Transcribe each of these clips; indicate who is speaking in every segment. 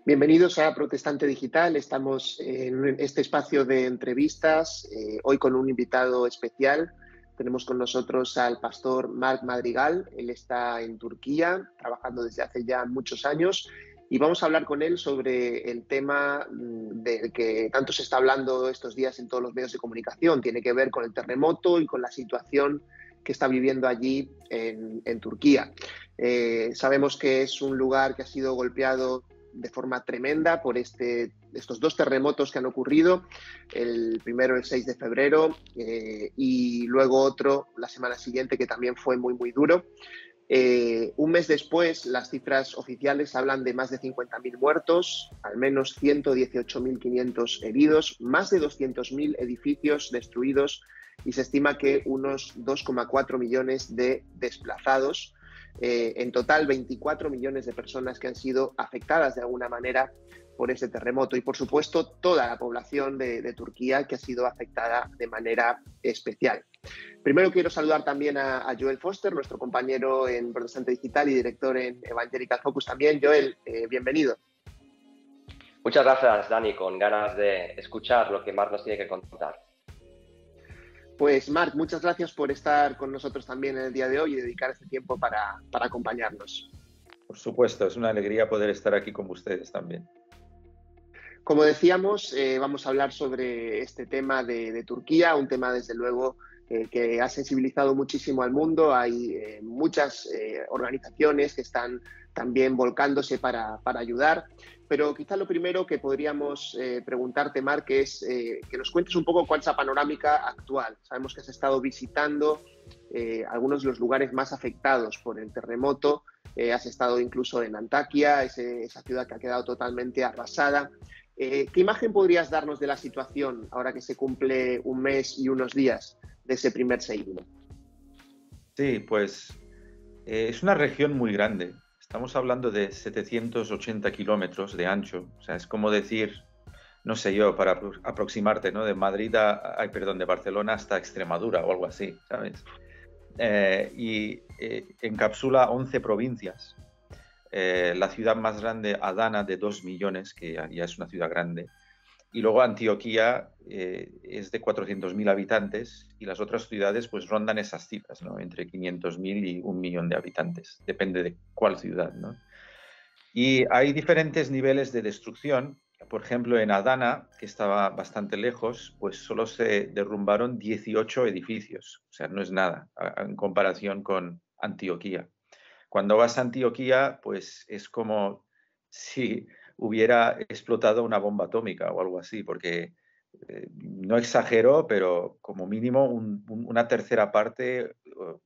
Speaker 1: Bienvenidos a Protestante Digital. Estamos en este espacio de entrevistas, hoy con un invitado especial. Tenemos con nosotros al pastor Marc Madrigal. Él está en Turquía, trabajando desde hace ya muchos años, y vamos a hablar con él sobre el tema del que tanto se está hablando estos días en todos los medios de comunicación. Tiene que ver con el terremoto y con la situación que está viviendo allí en Turquía. Sabemos que es un lugar que ha sido golpeado de forma tremenda por estos dos terremotos que han ocurrido, el primero el 6 de febrero y luego otro la semana siguiente que también fue muy duro. Un mes después, las cifras oficiales hablan de más de 50.000 muertos, al menos 118.500 heridos, más de 200.000 edificios destruidos y se estima que unos 2,4 millones de desplazados. En total, 24 millones de personas que han sido afectadas de alguna manera por ese terremoto y, por supuesto, toda la población de Turquía que ha sido afectada de manera especial. Primero quiero saludar también a Joel Foster, nuestro compañero en Protestante Digital y director en Evangelical Focus también. Joel, bienvenido.
Speaker 2: Muchas gracias, Dani, con ganas de escuchar lo que Marc nos tiene que contar.
Speaker 1: Pues Marc, muchas gracias por estar con nosotros también en el día de hoy y dedicar este tiempo para acompañarnos.
Speaker 3: Por supuesto, es una alegría poder estar aquí con ustedes también.
Speaker 1: Como decíamos, vamos a hablar sobre este tema de Turquía, un tema desde luego que ha sensibilizado muchísimo al mundo. Hay muchas organizaciones que están también volcándose para ayudar. Pero quizá lo primero que podríamos preguntarte, Marc, es que nos cuentes un poco cuál es la panorámica actual. Sabemos que has estado visitando algunos de los lugares más afectados por el terremoto. Has estado incluso en Antakya, esa ciudad que ha quedado totalmente arrasada. ¿Qué imagen podrías darnos de la situación ahora que se cumple un mes y unos días de ese primer seísmo?
Speaker 3: Sí, pues es una región muy grande. Estamos hablando de 780 kilómetros de ancho. O sea, es como decir, no sé yo, para aproximarte, ¿no? De Madrid de Barcelona hasta Extremadura o algo así, ¿sabes? Encapsula 11 provincias. La ciudad más grande, Adana, de 2 millones, que ya es una ciudad grande. Y luego Antioquía es de 400.000 habitantes y las otras ciudades pues rondan esas cifras, ¿no? Entre 500.000 y 1 millón de habitantes, depende de cuál ciudad, ¿no? Y hay diferentes niveles de destrucción. Por ejemplo, en Adana, que estaba bastante lejos, pues solo se derrumbaron 18 edificios. O sea, no es nada en comparación con Antioquía. Cuando vas a Antioquía, pues es como si hubiera explotado una bomba atómica o algo así, porque no exagero, pero como mínimo una tercera parte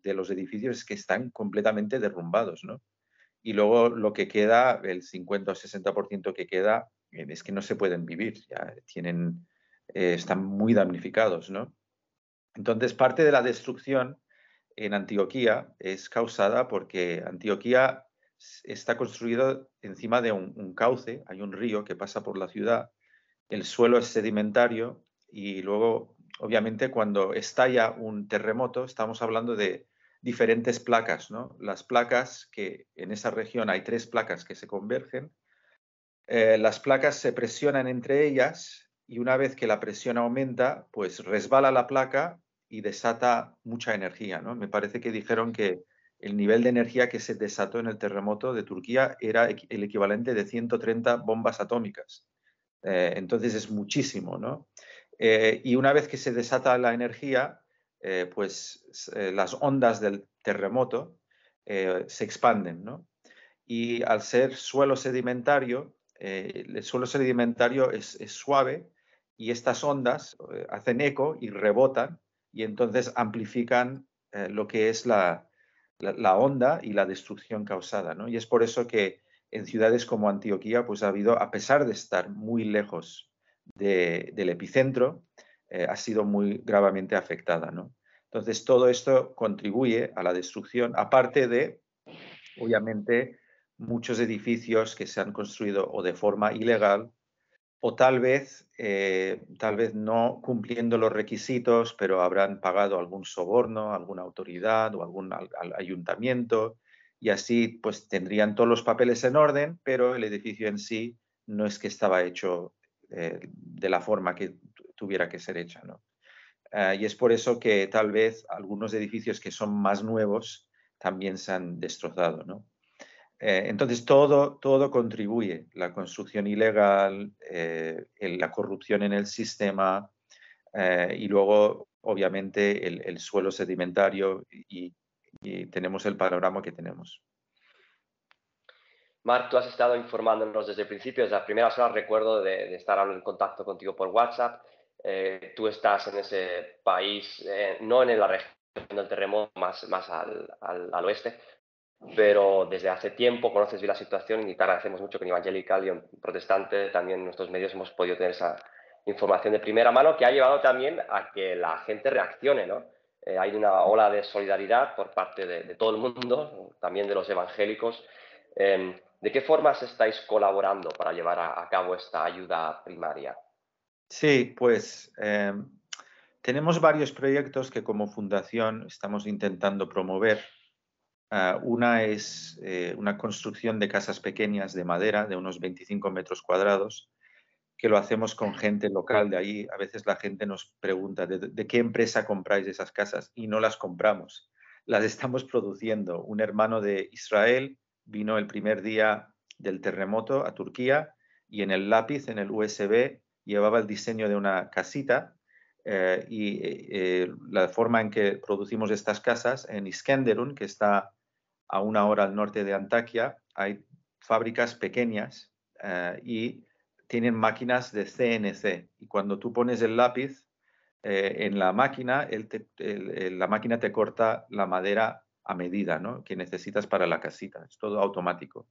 Speaker 3: de los edificios que están completamente derrumbados, ¿no? Y luego lo que queda, el 50 o 60% que queda, es que no se pueden vivir, ya están muy damnificados, ¿no? Entonces, parte de la destrucción en Antioquía es causada porque Antioquía está construido encima de un cauce, hay un río que pasa por la ciudad, el suelo es sedimentario y luego, obviamente, cuando estalla un terremoto, estamos hablando de diferentes placas, ¿no? Las placas que en esa región hay 3 placas que se convergen, las placas se presionan entre ellas y una vez que la presión aumenta, pues resbala la placa y desata mucha energía, ¿no? Me parece que dijeron que el nivel de energía que se desató en el terremoto de Turquía era el equivalente de 130 bombas atómicas. Entonces es muchísimo, ¿no? Y una vez que se desata la energía, las ondas del terremoto se expanden, ¿no? Y al ser suelo sedimentario, el suelo sedimentario es suave y estas ondas hacen eco y rebotan y entonces amplifican lo que es la onda y la destrucción causada, ¿no? Y es por eso que en ciudades como Antioquía pues ha habido, a pesar de estar muy lejos del epicentro, ha sido muy gravemente afectada, ¿no? Entonces todo esto contribuye a la destrucción, aparte de, obviamente, muchos edificios que se han construido o de forma ilegal o tal vez no cumpliendo los requisitos, pero habrán pagado algún soborno a alguna autoridad o algún al ayuntamiento y así pues tendrían todos los papeles en orden, pero el edificio en sí no es que estaba hecho de la forma que tuviera que ser hecha, ¿no? Y es por eso que tal vez algunos edificios que son más nuevos también se han destrozado, ¿no? Entonces todo contribuye, la construcción ilegal, la corrupción en el sistema y luego obviamente el suelo sedimentario y tenemos el panorama que tenemos.
Speaker 2: Marc, tú has estado informándonos desde el principio, desde las primeras horas recuerdo de estar en contacto contigo por WhatsApp. Tú estás en ese país, no en la región del terremoto, más al oeste, pero desde hace tiempo conoces bien la situación y te agradecemos mucho que en Evangelical y en Protestante también en nuestros medios hemos podido tener esa información de primera mano que ha llevado también a que la gente reaccione, ¿no? Hay una ola de solidaridad por parte de todo el mundo, también de los evangélicos. ¿De qué formas estáis colaborando para llevar a cabo esta ayuda primaria?
Speaker 3: Sí, pues tenemos varios proyectos que como fundación estamos intentando promover. Una es una construcción de casas pequeñas de madera de unos 25 metros cuadrados, que lo hacemos con gente local de ahí. A veces la gente nos pregunta ¿de qué empresa compráis esas casas? Y no las compramos, las estamos produciendo. Un hermano de Israel vino el primer día del terremoto a Turquía y en el lápiz, en el USB, llevaba el diseño de una casita la forma en que producimos estas casas en Iskenderun, que está a 1 hora al norte de Antakya, hay fábricas pequeñas y tienen máquinas de CNC. Y cuando tú pones el lápiz en la máquina, la máquina te corta la madera a medida, ¿no?, que necesitas para la casita. Es todo automático.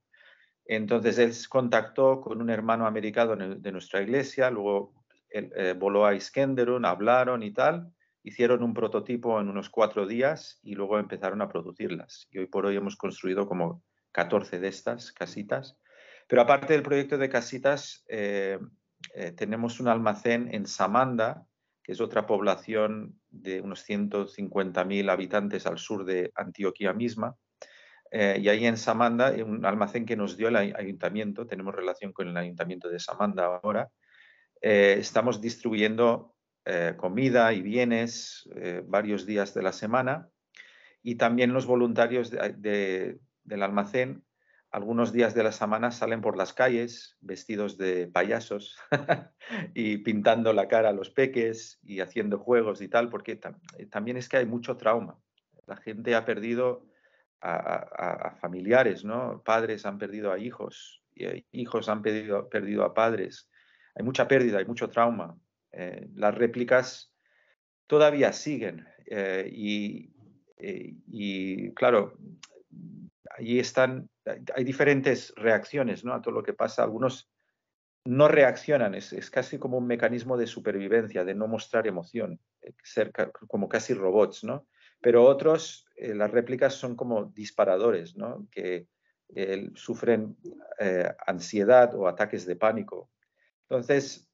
Speaker 3: Entonces él se contactó con un hermano americano de nuestra iglesia, luego él, voló a Iskenderun, hablaron y tal, hicieron un prototipo en unos 4 días y luego empezaron a producirlas. Y hoy por hoy hemos construido como 14 de estas casitas. Pero aparte del proyecto de casitas, tenemos un almacén en Samanda, que es otra población de unos 150.000 habitantes al sur de Antioquía misma. Y ahí en Samanda, un almacén que nos dio el ayuntamiento, tenemos relación con el ayuntamiento de Samanda ahora, estamos distribuyendo comida y bienes varios días de la semana y también los voluntarios del almacén algunos días de la semana salen por las calles vestidos de payasos y pintando la cara a los peques y haciendo juegos y tal, porque también es que hay mucho trauma. La gente ha perdido a familiares, ¿no? Padres han perdido a hijos, hijos han perdido a padres. Hay mucha pérdida, hay mucho trauma. Las réplicas todavía siguen y claro, allí hay diferentes reacciones, ¿no?, a todo lo que pasa. Algunos no reaccionan, es casi como un mecanismo de supervivencia, de no mostrar emoción, ser como casi robots, ¿no? Pero otros, las réplicas son como disparadores, ¿no?, que sufren ansiedad o ataques de pánico. Entonces,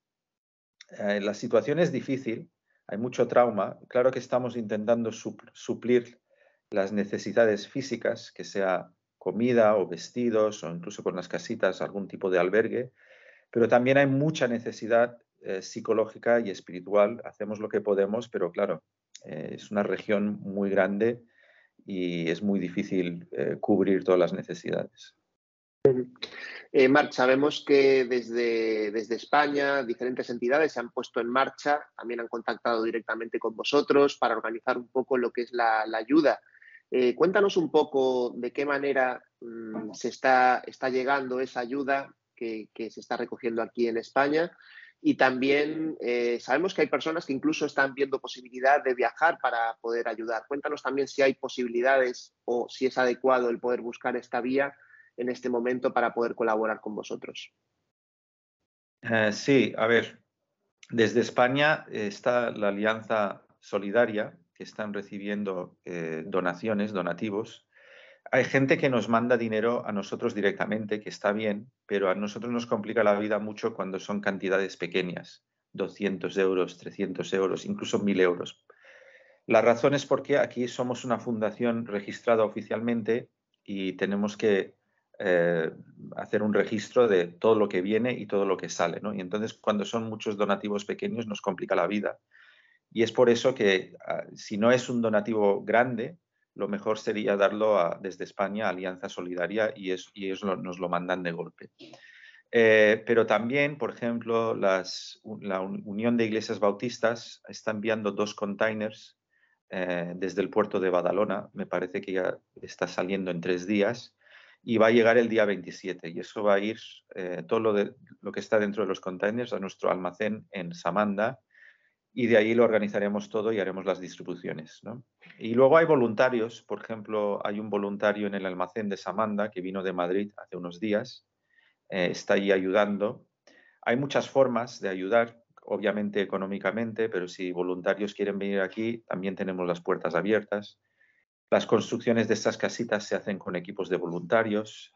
Speaker 3: la situación es difícil, hay mucho trauma. Claro que estamos intentando suplir las necesidades físicas, que sea comida o vestidos o incluso con las casitas algún tipo de albergue, pero también hay mucha necesidad psicológica y espiritual. Hacemos lo que podemos, pero claro, es una región muy grande y es muy difícil cubrir todas las necesidades.
Speaker 1: Marc, sabemos que desde España diferentes entidades se han puesto en marcha, también han contactado directamente con vosotros para organizar un poco lo que es la ayuda. Cuéntanos un poco de qué manera se está llegando esa ayuda que se está recogiendo aquí en España. Y también sabemos que hay personas que incluso están viendo posibilidad de viajar para poder ayudar. Cuéntanos también si hay posibilidades o si es adecuado el poder buscar esta vía en este momento para poder colaborar con vosotros.
Speaker 3: Sí, a ver, desde España está la Alianza Solidaria, que están recibiendo donativos. Hay gente que nos manda dinero a nosotros directamente, que está bien, pero a nosotros nos complica la vida mucho cuando son cantidades pequeñas, 200 euros, 300 euros, incluso 1.000 euros. La razón es porque aquí somos una fundación registrada oficialmente y tenemos que hacer un registro de todo lo que viene y todo lo que sale, ¿no? Y entonces cuando son muchos donativos pequeños nos complica la vida. Y es por eso que si no es un donativo grande, lo mejor sería darlo desde España a Alianza Solidaria y ellos nos lo mandan de golpe. Pero también, por ejemplo, la Unión de Iglesias Bautistas está enviando 2 containers desde el puerto de Badalona. Me parece que ya está saliendo en 3 días y va a llegar el día 27. Y eso va a ir todo lo que está dentro de los containers a nuestro almacén en Samanda. Y de ahí lo organizaremos todo y haremos las distribuciones, ¿no? Y luego hay voluntarios. Por ejemplo, hay un voluntario en el almacén de Samanda que vino de Madrid hace unos días. Está ahí ayudando. Hay muchas formas de ayudar, obviamente económicamente, pero si voluntarios quieren venir aquí, también tenemos las puertas abiertas. Las construcciones de estas casitas se hacen con equipos de voluntarios.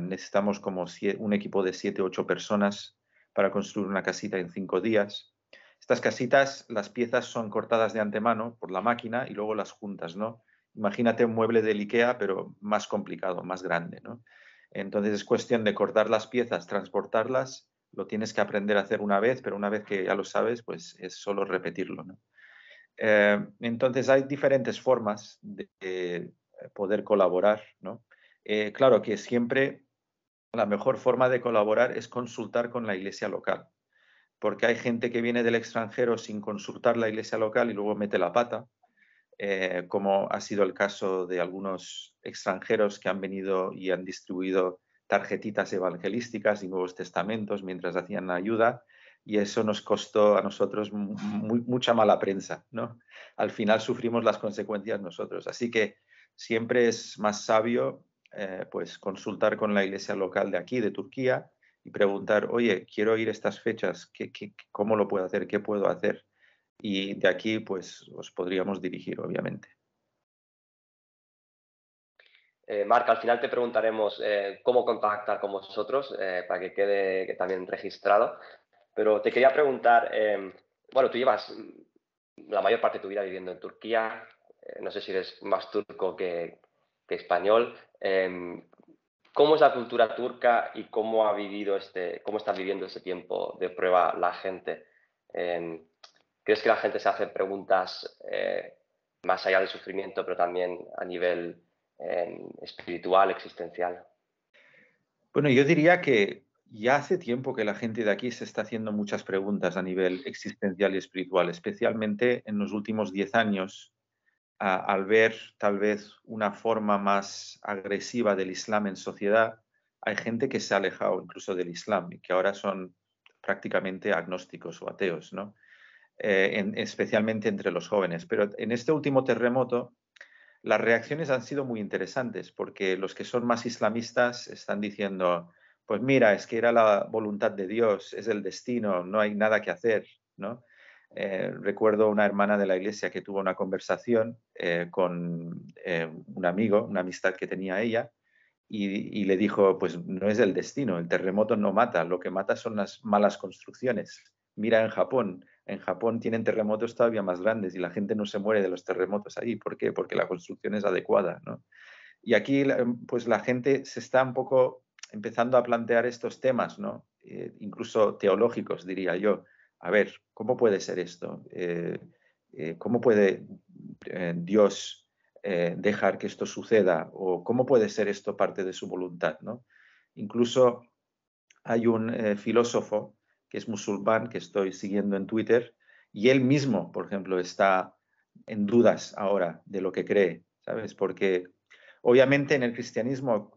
Speaker 3: Necesitamos como un equipo de 7 u 8 personas para construir una casita en 5 días. Estas casitas, las piezas son cortadas de antemano por la máquina y luego las juntas, ¿no? Imagínate un mueble del IKEA, pero más complicado, más grande, ¿no? Entonces es cuestión de cortar las piezas, transportarlas, lo tienes que aprender a hacer una vez, pero una vez que ya lo sabes, pues es solo repetirlo, ¿no? Entonces hay diferentes formas de poder colaborar, ¿no? Claro que siempre la mejor forma de colaborar es consultar con la iglesia local, porque hay gente que viene del extranjero sin consultar la iglesia local y luego mete la pata, como ha sido el caso de algunos extranjeros que han venido y han distribuido tarjetitas evangelísticas y Nuevos Testamentos mientras hacían ayuda, y eso nos costó a nosotros mucha mala prensa, ¿no? Al final sufrimos las consecuencias nosotros. Así que siempre es más sabio pues consultar con la iglesia local de aquí, de Turquía, y preguntar, oye, quiero ir estas fechas, ¿cómo lo puedo hacer? ¿Qué puedo hacer? Y de aquí, pues, os podríamos dirigir, obviamente.
Speaker 2: Marc, al final te preguntaremos cómo contactar con vosotros para que quede también registrado. Pero te quería preguntar, bueno, tú llevas la mayor parte de tu vida viviendo en Turquía. No sé si eres más turco que español. ¿Cómo es la cultura turca y cómo cómo está viviendo ese tiempo de prueba la gente? ¿Crees que la gente se hace preguntas más allá del sufrimiento, pero también a nivel espiritual, existencial?
Speaker 3: Bueno, yo diría que ya hace tiempo que la gente de aquí se está haciendo muchas preguntas a nivel existencial y espiritual, especialmente en los últimos 10 años, al ver tal vez una forma más agresiva del Islam en sociedad. Hay gente que se ha alejado incluso del Islam y que ahora son prácticamente agnósticos o ateos, ¿no? Especialmente entre los jóvenes. Pero en este último terremoto, las reacciones han sido muy interesantes porque los que son más islamistas están diciendo, pues mira, es que era la voluntad de Dios, es el destino, no hay nada que hacer, ¿no? Recuerdo una hermana de la iglesia que tuvo una conversación con un amigo, una amistad que tenía ella, y le dijo, pues no es el destino, el terremoto no mata, lo que mata son las malas construcciones. Mira en Japón tienen terremotos todavía más grandes y la gente no se muere de los terremotos ahí. ¿Por qué? Porque la construcción es adecuada, ¿no? Y aquí pues la gente se está un poco empezando a plantear estos temas, ¿no? Incluso teológicos, diría yo. A ver, ¿cómo puede ser esto? ¿Cómo puede Dios dejar que esto suceda? ¿O cómo puede ser esto parte de su voluntad, ¿no? Incluso hay un filósofo que es musulmán que estoy siguiendo en Twitter y él mismo, por ejemplo, está en dudas ahora de lo que cree, ¿sabes? Porque obviamente en el cristianismo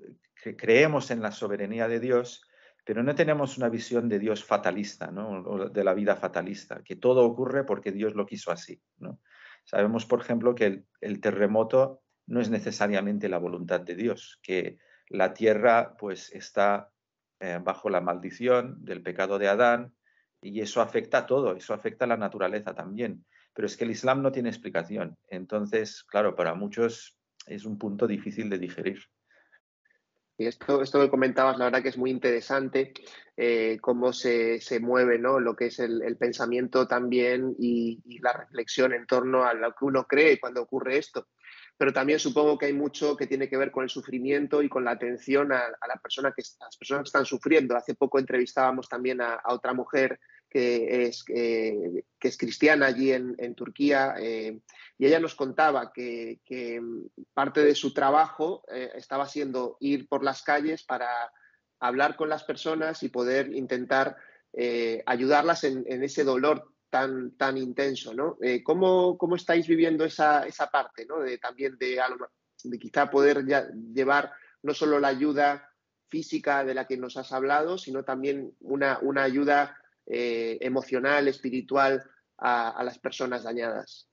Speaker 3: creemos en la soberanía de Dios, pero no tenemos una visión de Dios fatalista, ¿no? O de la vida fatalista, que todo ocurre porque Dios lo quiso así, ¿no? Sabemos, por ejemplo, que el terremoto no es necesariamente la voluntad de Dios, que la tierra pues está bajo la maldición del pecado de Adán y eso afecta a todo, eso afecta a la naturaleza también. Pero es que el Islam no tiene explicación. Entonces, claro, para muchos es un punto difícil de digerir.
Speaker 1: Y esto que comentabas, la verdad que es muy interesante, cómo se mueve, ¿no? Lo que es el pensamiento también y la reflexión en torno a lo que uno cree cuando ocurre esto. pero también supongo que hay mucho que tiene que ver con el sufrimiento y con la atención a las personas que están sufriendo. Hace poco entrevistábamos también a otra mujer que es cristiana allí en Turquía, y ella nos contaba que parte de su trabajo estaba siendo ir por las calles para hablar con las personas y poder intentar ayudarlas en ese dolor tan intenso, ¿no? ¿Cómo estáis viviendo esa parte, ¿no? También de quizá poder llevar no solo la ayuda física de la que nos has hablado, sino también una ayuda emocional, espiritual a las personas dañadas?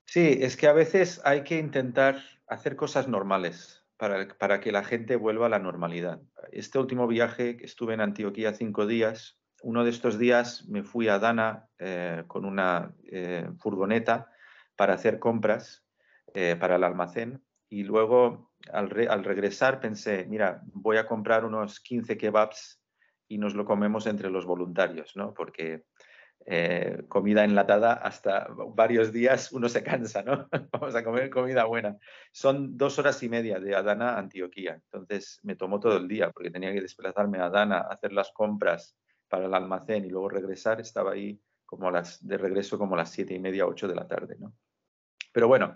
Speaker 3: Sí, es que a veces hay que intentar hacer cosas normales para que la gente vuelva a la normalidad. Este último viaje, que estuve en Antioquía 5 días, uno de estos días me fui a Adana con una furgoneta para hacer compras para el almacén, y luego al regresar pensé, mira, voy a comprar unos 15 kebabs y nos lo comemos entre los voluntarios, ¿no? Porque comida enlatada hasta varios días uno se cansa, ¿no? Vamos a comer comida buena. Son 2 horas y media de Adana a Antioquía, entonces me tomó todo el día porque tenía que desplazarme a Adana, hacer las compras para el almacén y luego regresar. Estaba ahí de regreso como las 7:30, 8 de la tarde, ¿no? Pero bueno,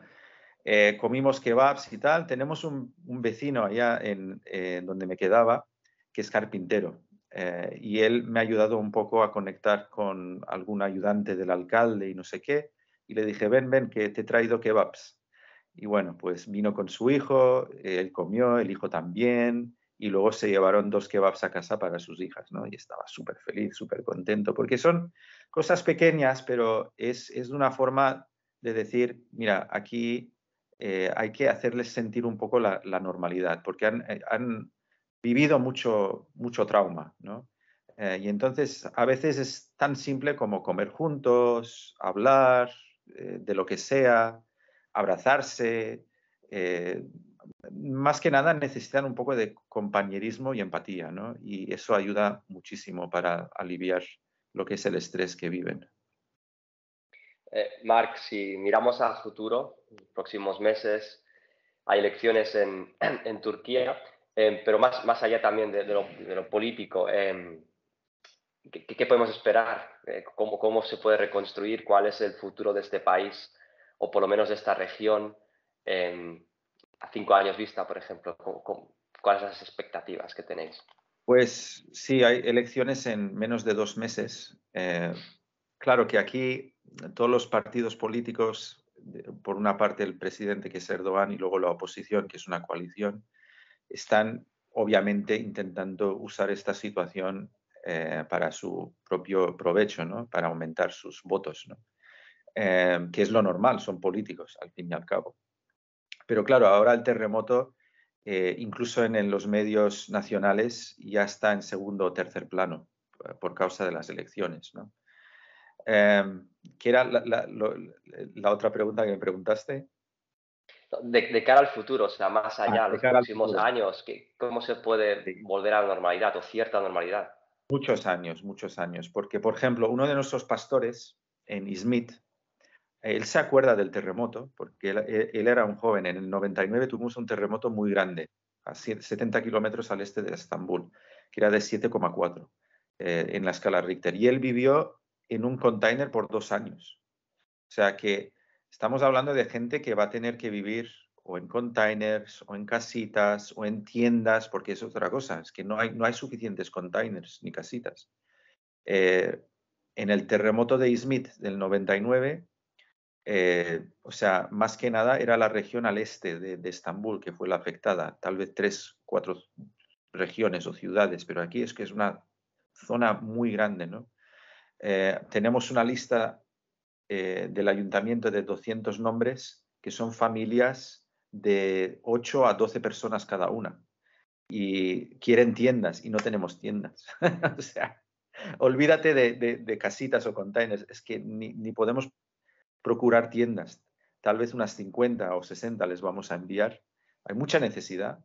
Speaker 3: comimos kebabs y tal. Tenemos un vecino allá donde me quedaba, que es carpintero. Y él me ha ayudado un poco a conectar con algún ayudante del alcalde y no sé qué. Y le dije, ven, que te he traído kebabs. Y bueno, pues vino con su hijo, él comió, el hijo también. Y luego se llevaron 2 kebabs a casa para sus hijas, ¿no? Y estaba súper feliz, súper contento, porque son cosas pequeñas, pero es de una forma de decir, mira, aquí hay que hacerles sentir un poco la normalidad, porque han vivido mucho trauma, ¿no? Y entonces a veces es tan simple como comer juntos, hablar de lo que sea, abrazarse. eh, Más que nada necesitan un poco de compañerismo y empatía, ¿no? Y eso ayuda muchísimo para aliviar lo que es el estrés que viven.
Speaker 2: Marc, si miramos al futuro, próximos meses, hay elecciones en Turquía, pero más allá también de lo político, ¿qué podemos esperar? ¿Cómo se puede reconstruir? ¿Cuál es el futuro de este país o por lo menos de esta región a 5 años vista, por ejemplo? ¿Cuáles son las expectativas que tenéis?
Speaker 3: Pues sí, hay elecciones en menos de 2 meses. Claro que aquí todos los partidos políticos, por una parte el presidente, que es Erdogan, y luego la oposición, que es una coalición, están obviamente intentando usar esta situación para su propio provecho, ¿no? Para aumentar sus votos, ¿no? Que es lo normal, son políticos al fin y al cabo. Pero claro, ahora el terremoto, incluso en los medios nacionales, ya está en segundo o tercer plano por causa de las elecciones, ¿no? ¿Qué era la otra pregunta que me preguntaste?
Speaker 2: De cara al futuro, o sea, más allá,
Speaker 3: De
Speaker 2: los
Speaker 3: cara al
Speaker 2: próximos
Speaker 3: futuro.
Speaker 2: años, ¿cómo se puede
Speaker 3: Sí.
Speaker 2: volver a la normalidad o cierta normalidad?
Speaker 3: Muchos años, porque por ejemplo, uno de nuestros pastores en Izmit, él se acuerda del terremoto, porque él era un joven. En el 99 tuvimos un terremoto muy grande, a 70 kilómetros al este de Estambul, que era de 7,4 en la escala Richter. Y él vivió en un container por 2 años. O sea que estamos hablando de gente que va a tener que vivir o en containers, o en casitas, o en tiendas, porque es otra cosa, es que no hay suficientes containers ni casitas. Eh, en el terremoto de Izmit del 99, o sea, más que nada era la región al este de Estambul que fue la afectada, tal vez 3, 4 regiones o ciudades, pero aquí es que es una zona muy grande, ¿no? Tenemos una lista del ayuntamiento de 200 nombres que son familias de 8 a 12 personas cada una y quieren tiendas y no tenemos tiendas. O sea, olvídate de casitas o containers, es que ni podemos procurar tiendas. Tal vez unas 50 o 60 les vamos a enviar. Hay mucha necesidad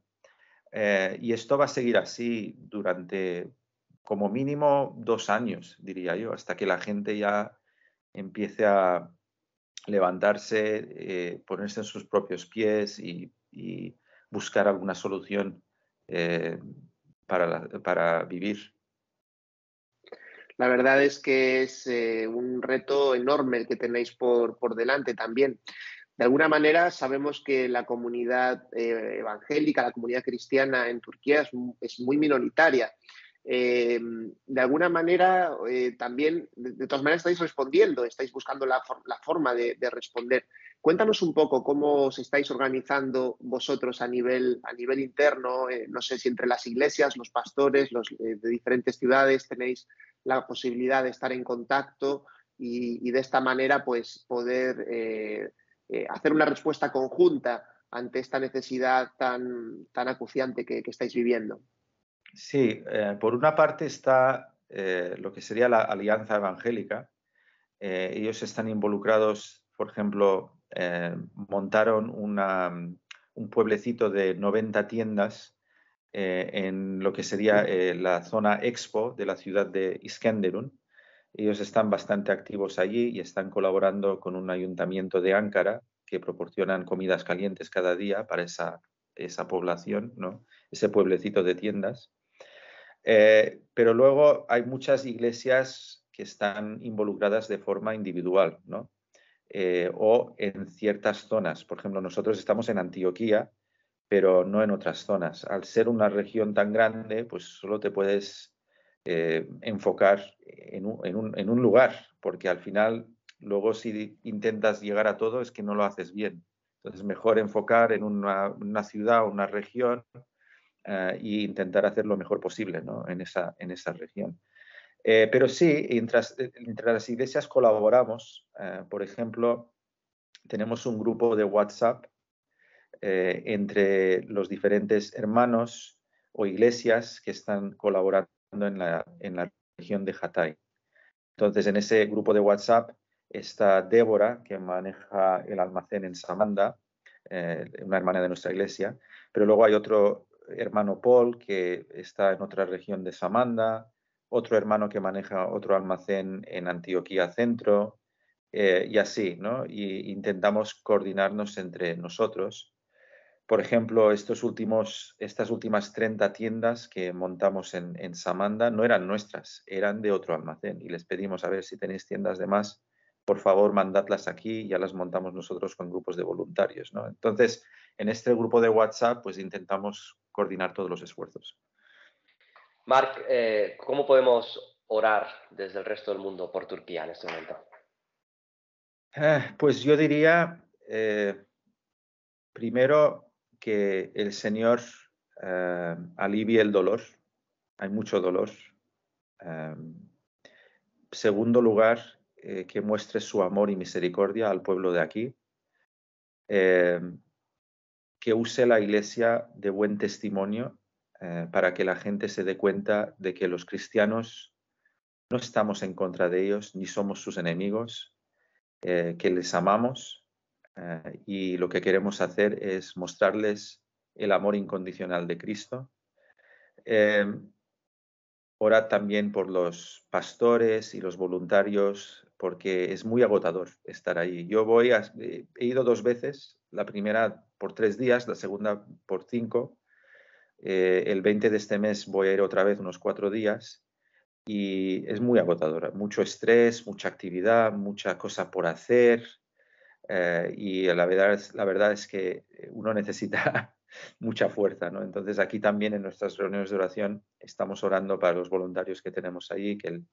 Speaker 3: y esto va a seguir así durante como mínimo 2 años, diría yo, hasta que la gente ya empiece a levantarse, ponerse en sus propios pies y buscar alguna solución para vivir.
Speaker 1: La verdad es que es un reto enorme el que tenéis por delante también. De alguna manera sabemos que la comunidad evangélica, la comunidad cristiana en Turquía es muy minoritaria. De alguna manera también, de todas maneras estáis respondiendo, estáis buscando la forma de responder. Cuéntanos un poco cómo os estáis organizando vosotros a nivel interno, no sé si entre las iglesias, los pastores, de diferentes ciudades tenéis la posibilidad de estar en contacto y de esta manera pues poder hacer una respuesta conjunta ante esta necesidad tan acuciante que estáis viviendo.
Speaker 3: Sí, por una parte está lo que sería la Alianza Evangélica. Ellos están involucrados, por ejemplo, montaron un pueblecito de 90 tiendas en lo que sería la zona Expo de la ciudad de Iskenderun. Ellos están bastante activos allí y están colaborando con un ayuntamiento de Ankara que proporcionan comidas calientes cada día para esa población, ¿no? Ese pueblecito de tiendas. Pero luego hay muchas iglesias que están involucradas de forma individual, ¿no? O en ciertas zonas. Por ejemplo, nosotros estamos en Antioquía, pero no en otras zonas. Al ser una región tan grande, pues solo te puedes enfocar en un lugar, porque al final, luego si intentas llegar a todo, es que no lo haces bien. Entonces, mejor enfocar en una ciudad o una región e intentar hacer lo mejor posible, ¿no? en esa región. Pero sí, entre las iglesias colaboramos. Por ejemplo, tenemos un grupo de WhatsApp entre los diferentes hermanos o iglesias que están colaborando en la región de Hatay. Entonces, en ese grupo de WhatsApp está Débora, que maneja el almacén en Samanda, una hermana de nuestra iglesia, pero luego hay otro hermano Paul que está en otra región de Samanda, otro hermano que maneja otro almacén en Antioquía Centro, y así, ¿no? Y intentamos coordinarnos entre nosotros. Por ejemplo, estas últimas 30 tiendas que montamos en Samanda no eran nuestras, eran de otro almacén y les pedimos, a ver, si tenéis tiendas de más, por favor, mandadlas aquí y ya las montamos nosotros con grupos de voluntarios, ¿no? Entonces, en este grupo de WhatsApp, pues intentamos coordinar todos los esfuerzos.
Speaker 2: Marc, ¿cómo podemos orar desde el resto del mundo por Turquía en este momento?
Speaker 3: Pues yo diría, primero, que el Señor alivie el dolor. Hay mucho dolor. Segundo lugar, que muestre su amor y misericordia al pueblo de aquí. Que use la Iglesia de buen testimonio para que la gente se dé cuenta de que los cristianos no estamos en contra de ellos ni somos sus enemigos, que les amamos y lo que queremos hacer es mostrarles el amor incondicional de Cristo. Orad también por los pastores y los voluntarios, porque es muy agotador estar ahí. He ido 2 veces, la primera por 3 días, la segunda por 5. El 20 de este mes voy a ir otra vez unos 4 días y es muy agotador. Mucho estrés, mucha actividad, mucha cosa por hacer. Y la verdad es que uno necesita mucha fuerza, ¿no? Entonces aquí también en nuestras reuniones de oración estamos orando para los voluntarios que tenemos allí, que el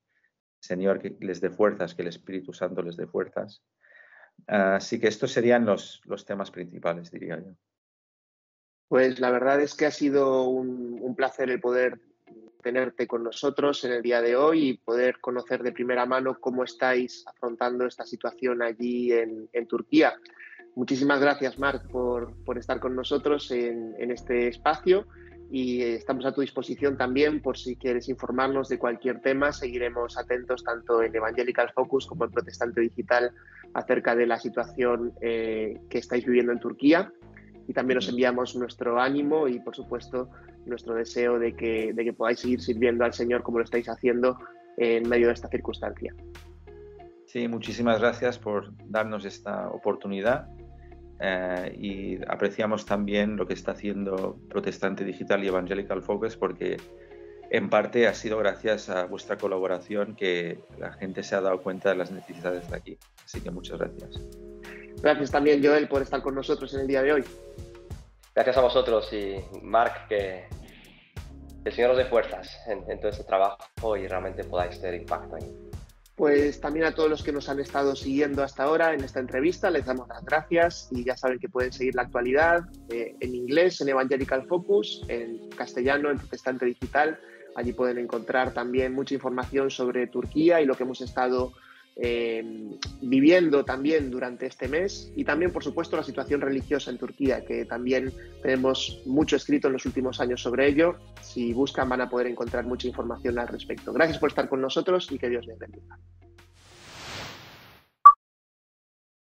Speaker 3: Señor les dé fuerzas, que el Espíritu Santo les dé fuerzas. Así que estos serían los temas principales, diría yo.
Speaker 1: Pues la verdad es que ha sido un placer el poder tenerte con nosotros en el día de hoy y poder conocer de primera mano cómo estáis afrontando esta situación allí en Turquía. Muchísimas gracias, Marc, por estar con nosotros en este espacio y estamos a tu disposición también por si quieres informarnos de cualquier tema. Seguiremos atentos tanto en Evangelical Focus como en Protestante Digital acerca de la situación que estáis viviendo en Turquía. Y también os enviamos nuestro ánimo y, por supuesto, nuestro deseo de que podáis seguir sirviendo al Señor como lo estáis haciendo en medio de esta circunstancia.
Speaker 3: Sí, muchísimas gracias por darnos esta oportunidad y apreciamos también lo que está haciendo Protestante Digital y Evangelical Focus, porque en parte ha sido gracias a vuestra colaboración que la gente se ha dado cuenta de las necesidades de aquí. Así que muchas gracias.
Speaker 1: Gracias también, Joel, por estar con nosotros en el día de hoy.
Speaker 2: Gracias a vosotros y Marc, que el Señor os dé fuerzas en todo este trabajo y realmente podáis tener impacto ahí.
Speaker 1: Pues también a todos los que nos han estado siguiendo hasta ahora en esta entrevista, les damos las gracias y ya saben que pueden seguir la actualidad en inglés, en Evangelical Focus, en castellano, en Protestante Digital. Allí pueden encontrar también mucha información sobre Turquía y lo que hemos estado viviendo también durante este mes, y también, por supuesto, la situación religiosa en Turquía, que también tenemos mucho escrito en los últimos años sobre ello. Si buscan van a poder encontrar mucha información al respecto. Gracias por estar con nosotros y que Dios les bendiga.